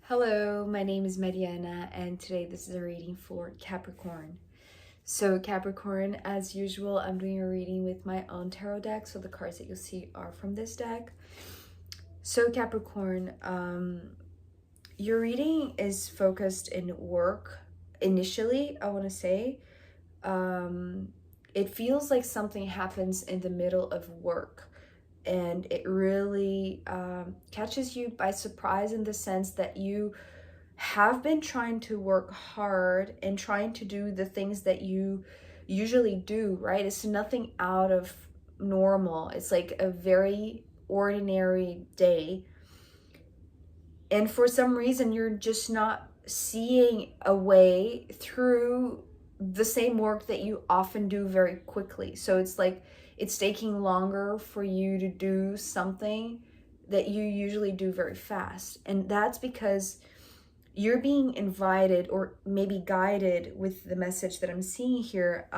Hello, my name is Mariana, and today this is a reading for Capricorn. So Capricorn, as usual, I'm doing a reading with my own tarot deck, so the cards that you'll see are from this deck. So Capricorn, your reading is focused in work initially, I want to say. It feels like something happens in the middle of work. And it really catches you by surprise in the sense that you have been trying to work hard and trying to do the things that you usually do, right? It's nothing out of normal. It's like a very ordinary day. And for some reason, you're just not seeing a way through the same work that you often do very quickly. So it's like it's taking longer for you to do something that you usually do very fast. And that's because you're being invited or maybe guided with the message that I'm seeing here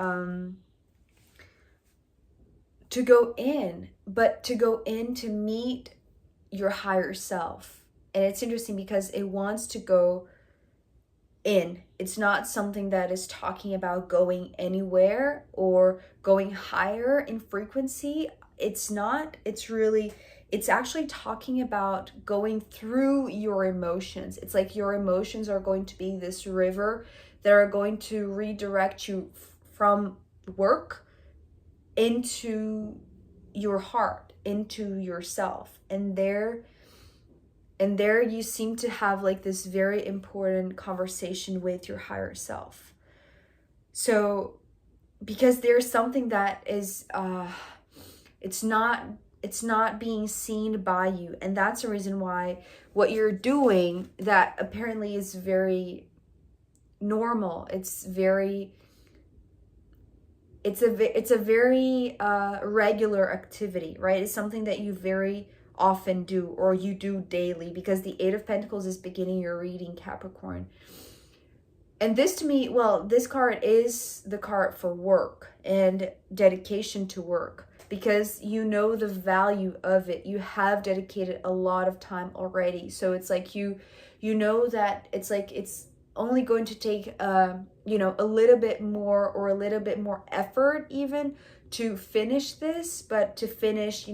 to go in, but to go in to meet your higher self. And it's interesting because it wants to go in. It's not something that is talking about going anywhere or going higher in frequency. It's not. It's actually talking about going through your emotions. It's like your emotions are going to be this river that are going to redirect you from work into your heart, into yourself. And there you seem to have like this very important conversation with your higher self. So because there's something that is it's not being seen by you, and that's the reason why what you're doing that apparently is very normal, it's a very regular activity, right? It's something that you very often do or you do daily, because the Eight of Pentacles is beginning your reading, Capricorn. And this to me, well, this card is the card for work and dedication to work, because you know the value of it. You have dedicated a lot of time already. So it's like you know that it's like it's only going to take a little bit more or a little bit more effort even to finish this, but to finish,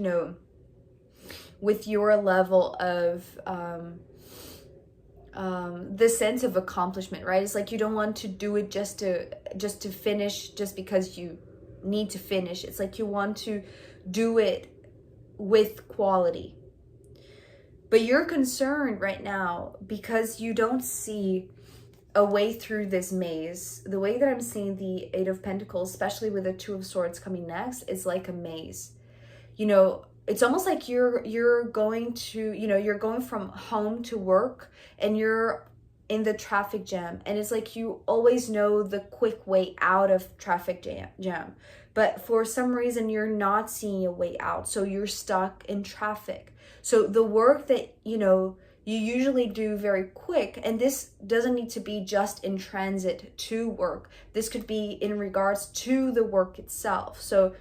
with your level of the sense of accomplishment, right? It's like you don't want to do it just to finish just because you need to finish. It's like you want to do it with quality. But you're concerned right now because you don't see a way through this maze. The way that I'm seeing the Eight of Pentacles, especially with the Two of Swords coming next, is like a maze. It's almost like you're going to, you're going from home to work and you're in the traffic jam, and it's like you always know the quick way out of traffic jam, but for some reason you're not seeing a way out, so you're stuck in traffic. So the work that you usually do very quick, and this doesn't need to be just in transit to work, this could be in regards to the work itself. So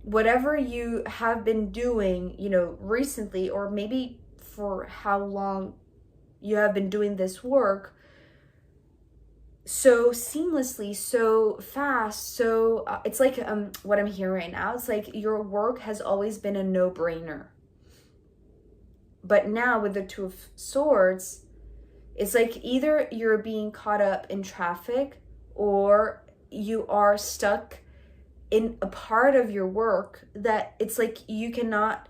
whatever you have been doing, recently, or maybe for how long you have been doing this work so seamlessly, so fast, so it's like what I'm hearing right now, it's like your work has always been a no-brainer. But now with the Two of Swords, it's like either you're being caught up in traffic or you are stuck in a part of your work that it's like you cannot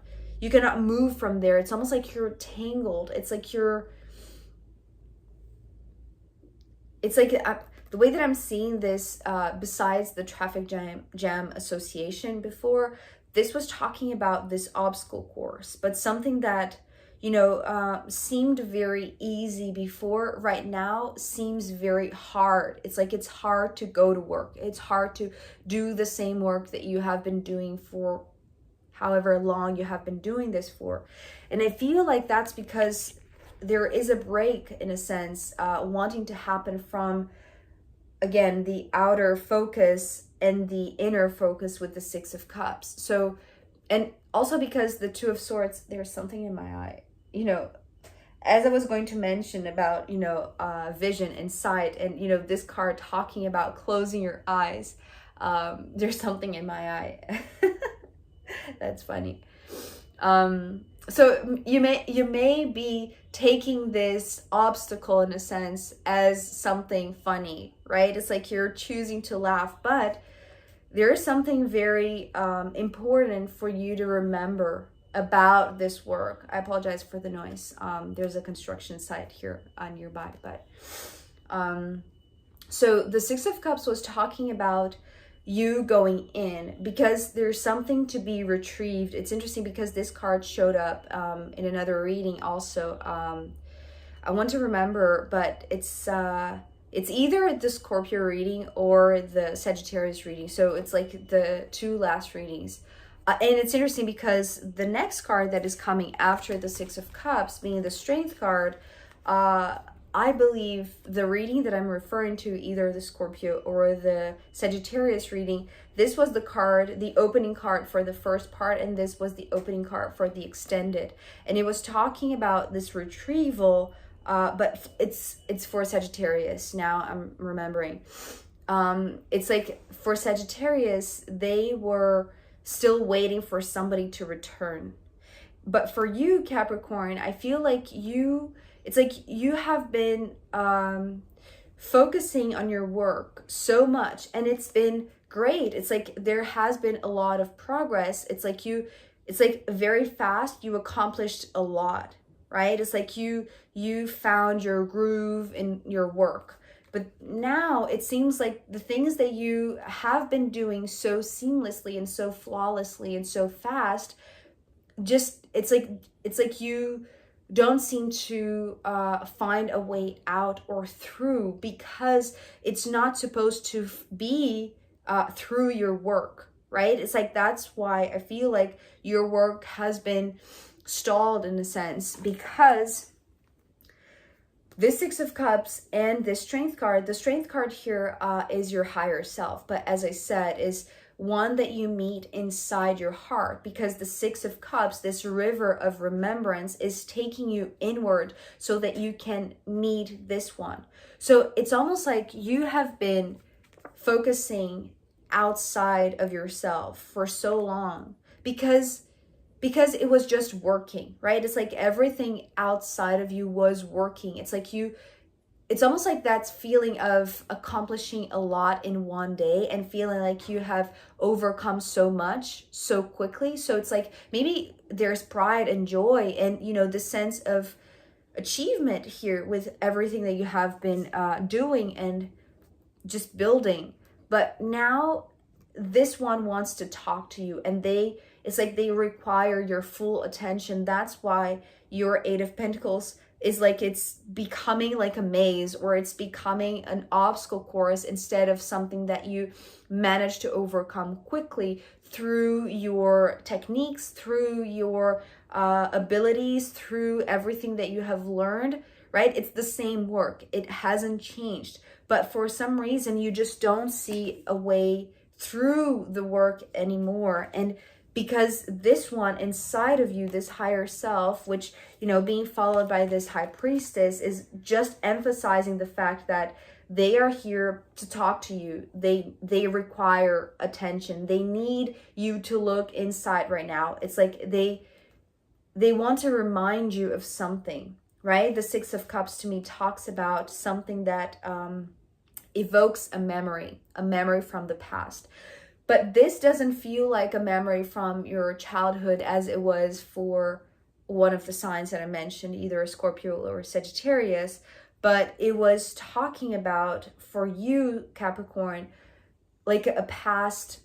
move from there. It's almost like you're tangled. It's like the way that I'm seeing this, besides the traffic jam association before, this was talking about this obstacle course, but something that seemed very easy before, right now seems very hard. It's like it's hard to go to work. It's hard to do the same work that you have been doing for however long you have been doing this for. And I feel like that's because there is a break, in a sense, wanting to happen from, again, the outer focus and the inner focus with the Six of Cups. So, and also because the Two of Swords, there's something in my eye. as I was going to mention about, you know, vision and sight, and, you know, this card talking about closing your eyes, there's something in my eye. That's funny. So you may be taking this obstacle in a sense as something funny, right? It's like you're choosing to laugh, but there is something very important for you to remember about this work. I apologize for the noise. There's a construction site here nearby, but so the Six of Cups was talking about you going in because there's something to be retrieved. It's interesting because this card showed up in another reading also. I want to remember, but it's either the Scorpio reading or the Sagittarius reading. So it's like the two last readings. And it's interesting because the next card that is coming after the Six of Cups, being the Strength card, I believe the reading that I'm referring to, either the Scorpio or the Sagittarius reading, this was the card, the opening card for the first part, and this was the opening card for the extended. And it was talking about this retrieval, but it's for Sagittarius. Now I'm remembering. It's like for Sagittarius, they were still waiting for somebody to return. But for you, Capricorn, I feel like it's like you have been focusing on your work so much, and it's been great. It's like there has been a lot of progress. It's like very fast, you accomplished a lot, right? It's like you found your groove in your work. But now it seems like the things that you have been doing so seamlessly and so flawlessly and so fast, just it's like you don't seem to find a way out or through, because it's not supposed to be through your work, right? It's like that's why I feel like your work has been stalled in a sense, because this Six of Cups and this Strength card, the Strength card here is your higher self, but as I said, is one that you meet inside your heart, because the Six of Cups, this river of remembrance, is taking you inward so that you can meet this one. So it's almost like you have been focusing outside of yourself for so long because it was just working, right? It's like everything outside of you was working. It's like it's almost like that feeling of accomplishing a lot in one day and feeling like you have overcome so much so quickly. So it's like maybe there's pride and joy and, you know, the sense of achievement here with everything that you have been doing and just building. But now this one wants to talk to you, and it's like they require your full attention. That's why your Eight of Pentacles is like it's becoming like a maze, or it's becoming an obstacle course instead of something that you manage to overcome quickly through your techniques, through your abilities, through everything that you have learned, right? It's the same work. It hasn't changed. But for some reason, you just don't see a way through the work anymore. And because this one inside of you, this higher self, which, you know, being followed by this high priestess, is just emphasizing the fact that they are here to talk to you. They require attention. They need you to look inside right now. It's like they want to remind you of something, right? The Six of Cups to me talks about something that evokes a memory from the past. But this doesn't feel like a memory from your childhood as it was for one of the signs that I mentioned, either a Scorpio or Sagittarius, but it was talking about, for you, Capricorn, like a past,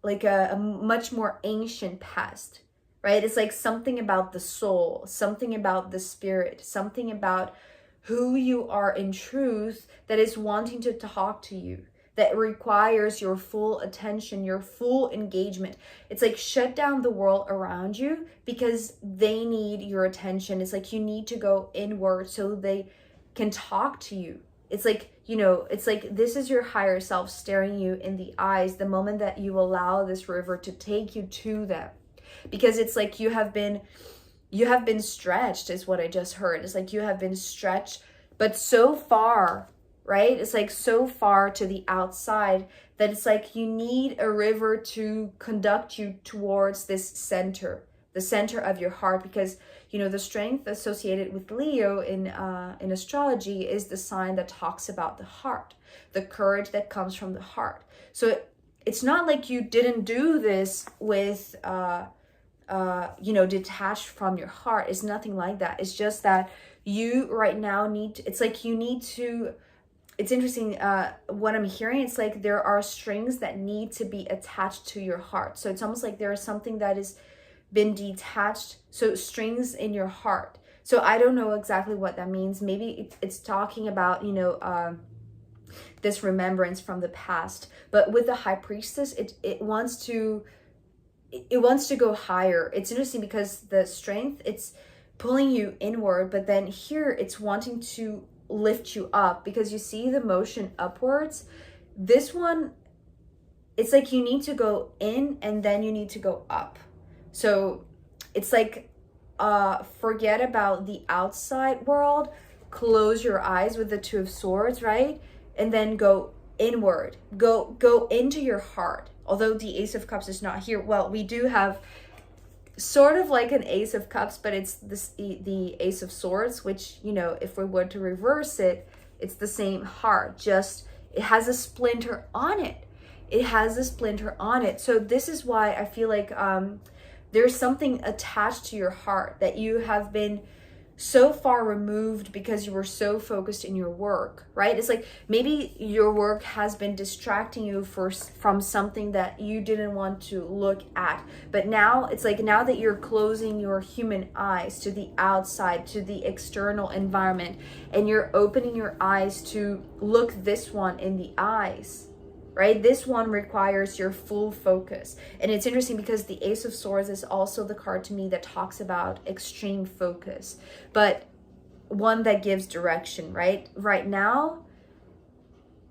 like a much more ancient past, right? It's like something about the soul, something about the spirit, something about who you are in truth that is wanting to talk to you, that requires your full attention, your full engagement. It's like shut down the world around you because they need your attention. It's like you need to go inward so they can talk to you. It's like, you know, it's like this is your higher self staring you in the eyes the moment that you allow this river to take you to them. Because it's like you have been you have been stretched is what I just heard. It's like you have been stretched, but so far, right? It's like so far to the outside that it's like you need a river to conduct you towards this center, the center of your heart, because you know the strength associated with Leo in astrology is the sign that talks about the heart, the courage that comes from the heart. So it's not like you didn't do this with you know, detached from your heart. It's nothing like that. It's just that you right now need to, it's like you need to, it's interesting, what I'm hearing, it's like there are strings that need to be attached to your heart. So it's almost like there is something that has been detached. So strings in your heart. So I don't know exactly what that means. Maybe it's talking about, you know, this remembrance from the past. But with the High Priestess, it wants to go higher. It's interesting because the strength, it's pulling you inward, but then here it's wanting to lift you up, because you see the motion upwards. This one, it's like you need to go in and then you need to go up. So it's like forget about the outside world, close your eyes with the Two of Swords, right? And then go inward, go into your heart. Although the Ace of Cups is not here, well, we do have sort of like an Ace of Cups, but it's the Ace of Swords, which, you know, if we were to reverse it, it's the same heart, just it has a splinter on it. It has a splinter on it. So this is why I feel like there's something attached to your heart that you have been so far removed because you were so focused in your work, right? It's like maybe your work has been distracting you from something that you didn't want to look at. But now it's like, now that you're closing your human eyes to the outside, to the external environment, and you're opening your eyes to look this one in the eyes, right? This one requires your full focus. And it's interesting because the Ace of Swords is also the card to me that talks about extreme focus, but one that gives direction, right? Right now,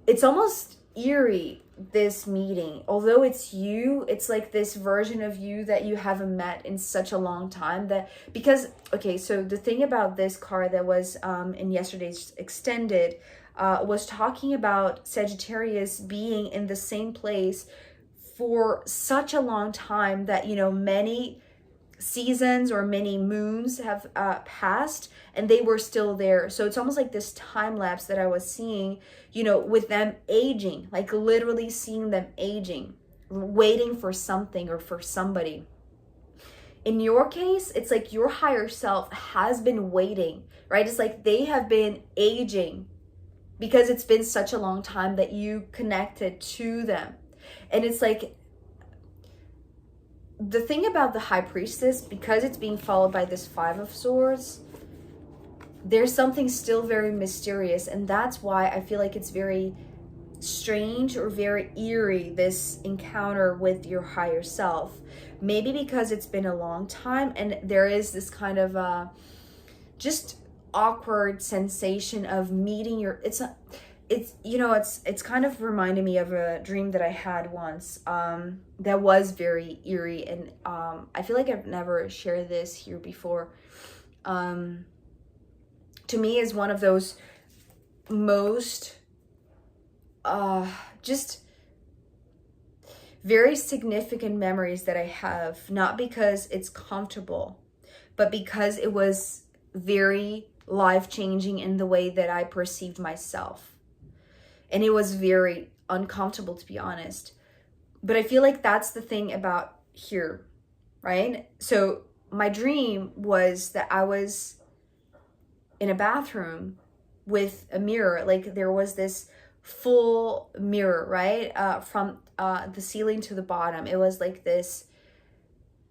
it's almost eerie, this meeting. Although it's you, it's like this version of you that you haven't met in such a long time. That because, okay, so the thing about this card that was in yesterday's extended, was talking about Sagittarius being in the same place for such a long time that, you know, many seasons or many moons have passed and they were still there. So it's almost like this time lapse that I was seeing, you know, with them aging, like literally seeing them aging, waiting for something or for somebody. In your case, it's like your higher self has been waiting, right? It's like they have been aging because it's been such a long time that you connected to them. And it's like, the thing about the High Priestess, because it's being followed by this Five of Swords, there's something still very mysterious. And that's why I feel like it's very strange or very eerie, this encounter with your higher self. Maybe because it's been a long time and there is this kind of just awkward sensation of meeting your, it's you know, it's kind of reminding me of a dream that I had once that was very eerie, and I feel like I've never shared this here before. To me is one of those most just very significant memories that I have, not because it's comfortable, but because it was very life-changing in the way that I perceived myself. And it was very uncomfortable, to be honest. But I feel like that's the thing about here, right? So my dream was that I was in a bathroom with a mirror. Like there was this full mirror, right? From the ceiling to the bottom. It was like this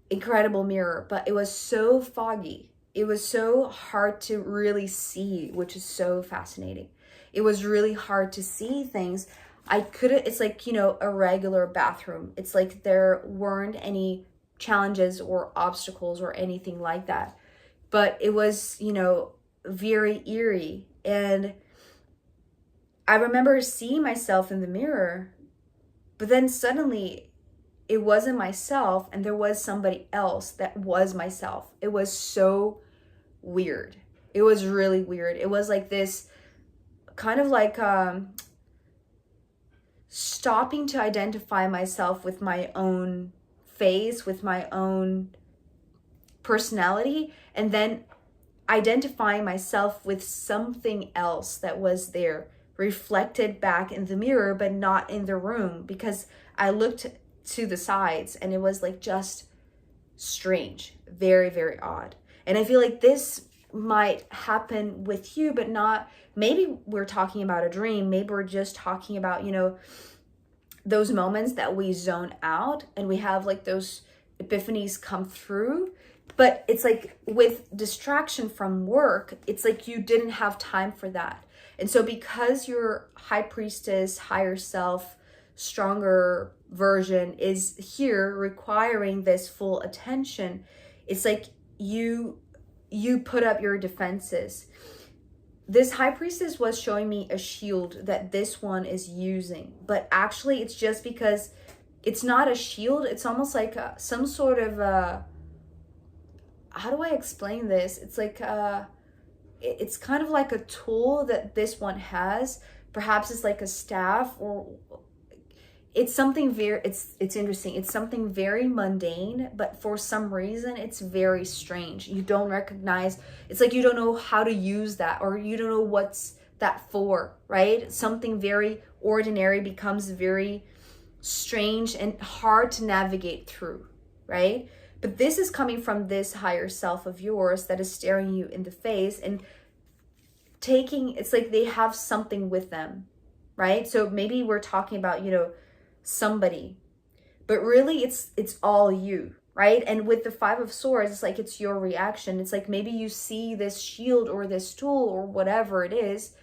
incredible mirror, but it was so foggy. It was so hard to really see, which is so fascinating. It was really hard to see things. I couldn't, it's like, you know, a regular bathroom. It's like there weren't any challenges or obstacles or anything like that. But it was, you know, very eerie. And I remember seeing myself in the mirror, but then suddenly it wasn't myself, and there was somebody else that was myself. It was so weird. It was really weird. It was like this kind of like stopping to identify myself with my own face, with my own personality, and then identifying myself with something else that was there, reflected back in the mirror, but not in the room, because I looked to the sides and it was like just strange, very, very odd. And I feel like this might happen with you, but not, maybe we're talking about a dream. Maybe we're just talking about, you know, those moments that we zone out and we have like those epiphanies come through. But it's like with distraction from work, it's like you didn't have time for that. And so because your high priestess, higher self, stronger version is here requiring this full attention, it's like you put up your defenses. This high priestess was showing me a shield that this one is using, but actually it's just because it's not a shield. It's almost like some sort of how do I explain this? It's like it's kind of like a tool that this one has. Perhaps it's like a staff, or it's something very, it's interesting. It's something very mundane, but for some reason it's very strange. You don't recognize, it's like you don't know how to use that, or you don't know what's that for, right? Something very ordinary becomes very strange and hard to navigate through, right? But this is coming from this higher self of yours that is staring you in the face and taking, it's like they have something with them, right? So maybe we're talking about, you know, somebody, but really it's all you, right? And with the Five of Swords, it's like it's your reaction. It's like maybe you see this shield or this tool or whatever it is,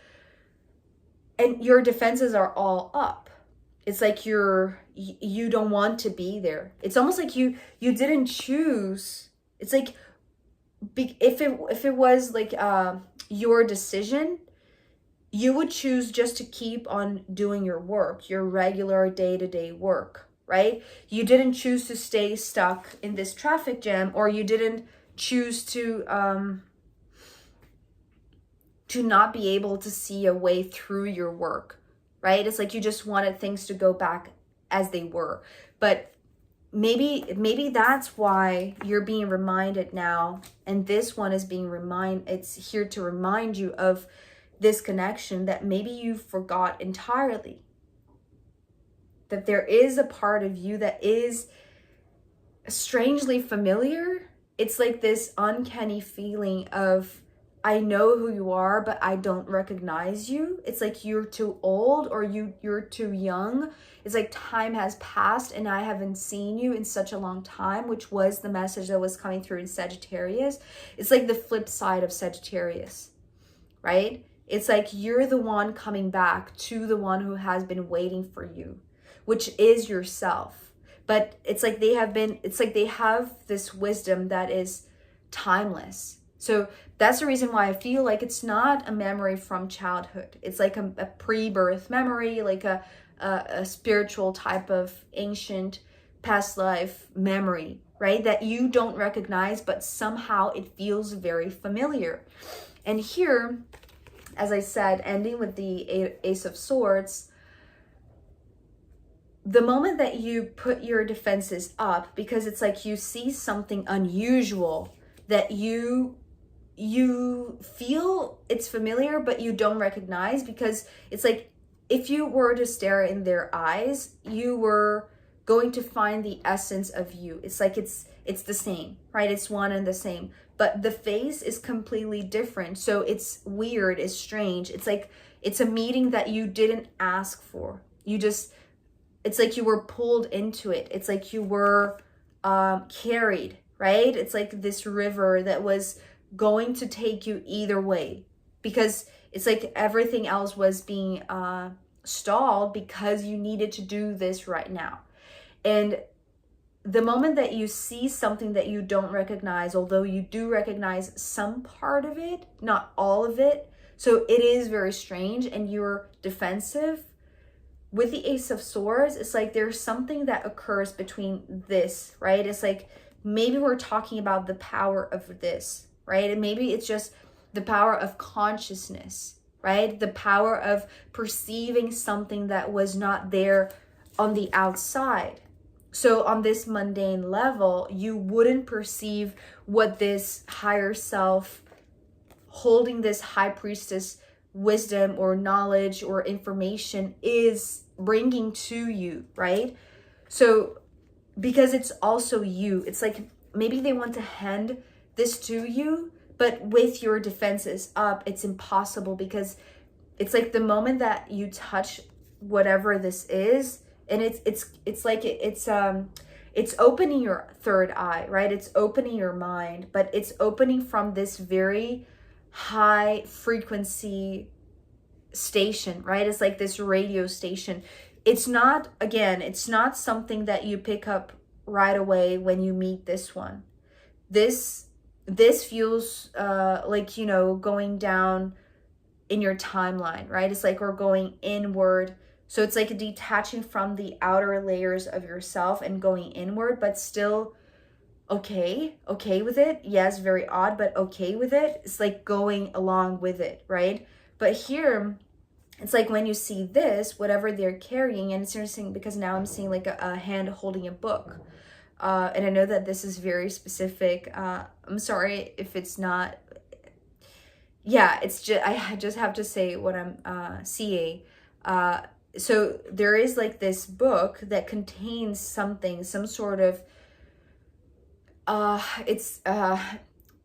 and your defenses are all up. It's like you don't want to be there. It's almost like you didn't choose. It's like if it was like your decision, you would choose just to keep on doing your work, your regular day-to-day work, right? You didn't choose to stay stuck in this traffic jam, or you didn't choose to not be able to see a way through your work, right? It's like you just wanted things to go back as they were. But maybe that's why you're being reminded now, and this one is being it's here to remind you of this connection that maybe you forgot entirely. That there is a part of you that is strangely familiar. It's like this uncanny feeling of, I know who you are, but I don't recognize you. It's like you're too old, or you're too young. It's like time has passed and I haven't seen you in such a long time, which was the message that was coming through in Sagittarius. It's like the flip side of Sagittarius, right? It's like you're the one coming back to the one who has been waiting for you, which is yourself. But it's like they have this wisdom that is timeless. So that's the reason why I feel like it's not a memory from childhood. It's like a pre-birth memory, like a spiritual type of ancient past life memory, right? That you don't recognize, but somehow it feels very familiar. And here, as I said, ending with the Ace of Swords, the moment that you put your defenses up, because it's like you see something unusual that you feel it's familiar, but you don't recognize, because it's like if you were to stare in their eyes, you were going to find the essence of you. It's like it's the same, right? It's one and the same, but the face is completely different. So it's weird, it's strange. It's like it's a meeting that you didn't ask for. It's like you were pulled into it. It's like you were carried, right? It's like this river that was going to take you either way, because it's like everything else was being stalled because you needed to do this right now. And the moment that you see something that you don't recognize, although you do recognize some part of it, not all of it, so it is very strange and you're defensive, with the Ace of Swords, it's like there's something that occurs between this, right? It's like maybe we're talking about the power of this, right? And maybe it's just the power of consciousness, right? The power of perceiving something that was not there on the outside. So on this mundane level, you wouldn't perceive what this higher self holding this high priestess wisdom or knowledge or information is bringing to you, right? So because it's also you, it's like maybe they want to hand this to you, but with your defenses up, it's impossible, because it's like the moment that you touch whatever this is, and it's like it's opening your third eye, right? It's opening your mind, but it's opening from this very high frequency station, right? It's like this radio station. It's not, again, it's not something that you pick up right away when you meet this one. This feels like, you know, going down in your timeline, right? It's like we're going inward. So it's like detaching from the outer layers of yourself and going inward, but still okay with it. Yes, very odd, but okay with it. It's like going along with it, right? But here, it's like when you see this, whatever they're carrying, and it's interesting because now I'm seeing like a hand holding a book. And I know that this is very specific. I'm sorry if it's not. Yeah, it's just, I just have to say what I'm seeing. So there is like this book that contains something, some sort of,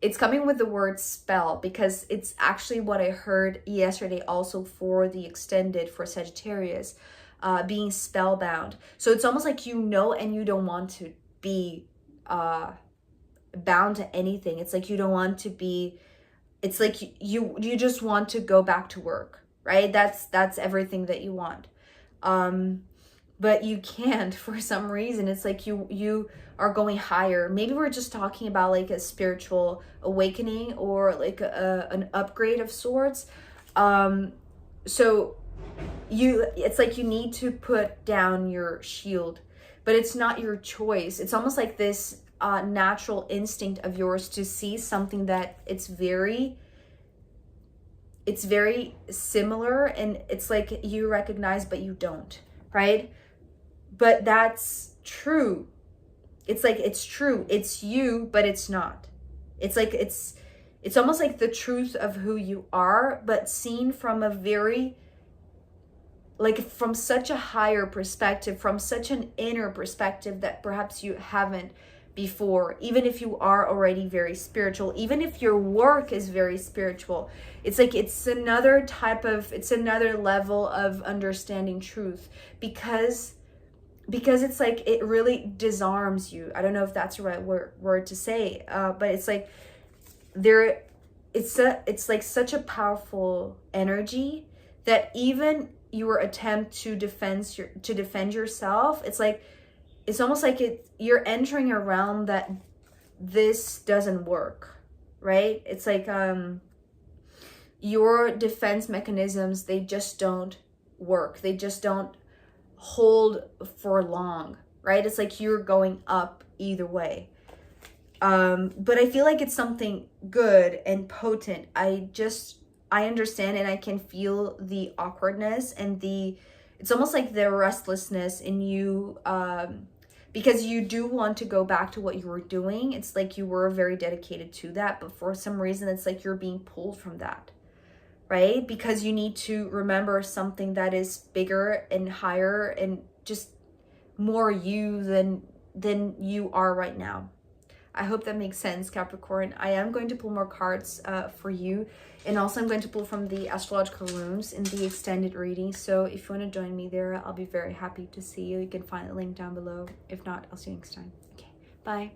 it's coming with the word spell, because it's actually what I heard yesterday also for the extended for Sagittarius, being spellbound. So it's almost like, you know, and you don't want to be bound to anything. It's like you don't want to be, it's like you just want to go back to work, right? That's everything that you want. But you can't for some reason. It's like you are going higher. Maybe we're just talking about like a spiritual awakening or like an upgrade of sorts. So it's like you need to put down your shield, but it's not your choice. It's almost like this natural instinct of yours to see something that it's very similar, and it's like you recognize but you don't, right? But that's true. It's like it's true, it's you, but it's not. It's like it's almost like the truth of who you are, but seen from a very, like from such a higher perspective, from such an inner perspective that perhaps you haven't before. Even if you are already very spiritual, even if your work is very spiritual, it's like it's another level of understanding truth, because it's like it really disarms you. I don't know if that's the right word to say, but it's like it's like such a powerful energy that even your attempt to defend yourself, it's like it's almost like you're entering a realm that this doesn't work, right? It's like your defense mechanisms, they just don't work. They just don't hold for long, right? It's like you're going up either way. But I feel like it's something good and potent. I understand, and I can feel the awkwardness and it's almost like the restlessness in you, because you do want to go back to what you were doing. It's like you were very dedicated to that, but for some reason, it's like you're being pulled from that, right? Because you need to remember something that is bigger and higher and just more you than you are right now. I hope that makes sense, Capricorn. I am going to pull more cards for you. And also I'm going to pull from the astrological rooms in the extended reading. So if you want to join me there, I'll be very happy to see you. You can find the link down below. If not, I'll see you next time. Okay, bye.